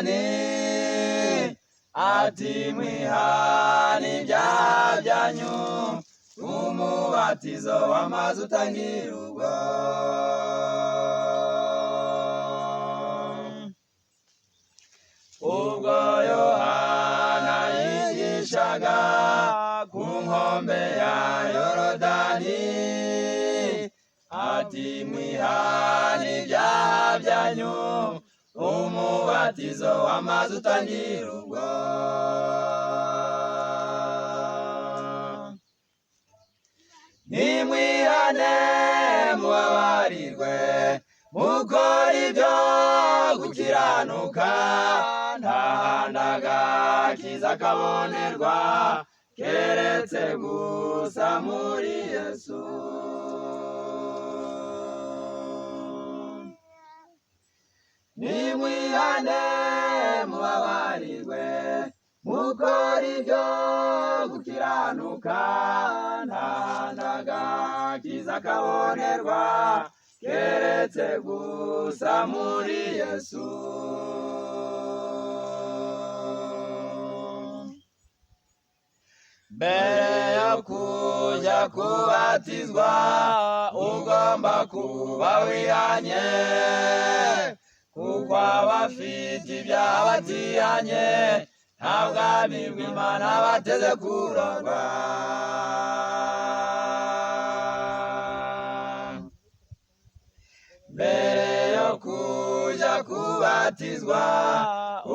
Yorodani, ati mwihane ibyaha byanyu, umubatizo w'amazi utangira ubwo. Ubwo Yohana yigishaga ku nkombe ya Yorodani, ati mwihane ibyaha byanyu, umubatizo w'amazi utangira ubwo. Nimwihane mubabarirwe, mukora ibyo gukiranuka, nta handi agakiza kabonerwa keretse gusa muri Yesu. Nimwihane mubabarirwe, mukora ibyo gukiranuka, nta handi agakiza kabonerwa keretse gusa muri Yesu. Mbere yo kuja kubatizwa, ugomba kuba wihanye, kuko abafite ibyaha batihanye nta bwami bw'Imana bateze kuragwa. Mbere yo kuja kubatizwa,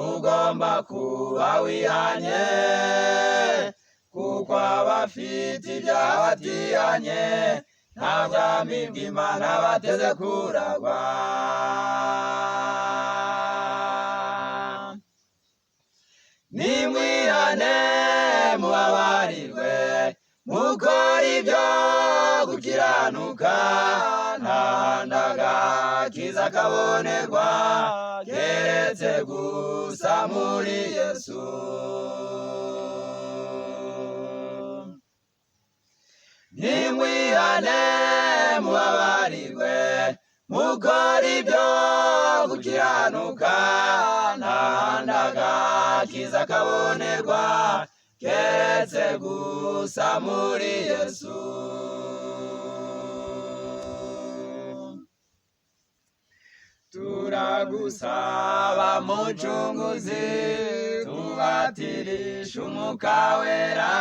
ugomba kuba wihanye, kuko abafite ibyaha batihanye nta bwami bw'Imana bateze kuragwa. Nimwihane mubabarirwe, mukora ibyo gukiranuka, nta handi agakiza kabonerwa keretse gusa muri Yesu. Nimwihane mubabarirwe, mukora ibyo gukiranuka, nta handi agakiza kabonerwa keretse gusa muri Yesu. Turagusaba Mucunguzi, tubatirishe Umwuka Wera,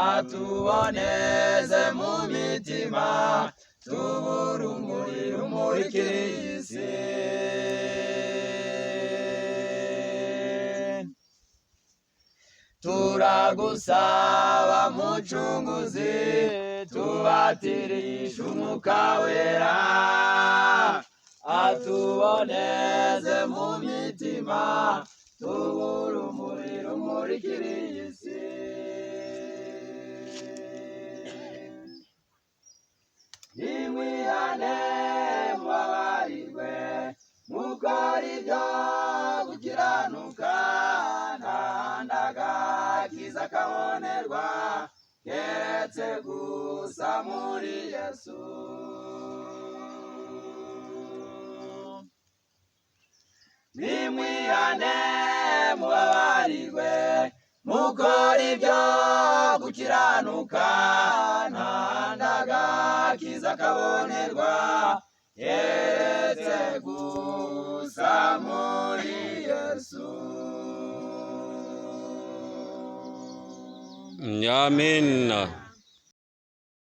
atuboneze mu mitima, tubure urumuri rumurikira iyi si. Turagusaba Mucunguzi, tubatirishe Umwuka Wera, atuboneze mu mitima, tubure urumuri rumurikira iyi si. Nimwihane mubabarirwe, mukora ibyo gukiranuka, nta handi agakiza kabonerwa keretse gusa muri Yesu. Nimwihane mubabarirwe, mukora ibyo gukiranuka, nta handi agakiza kabonerwa keretse gusa muri Yesu. Amen.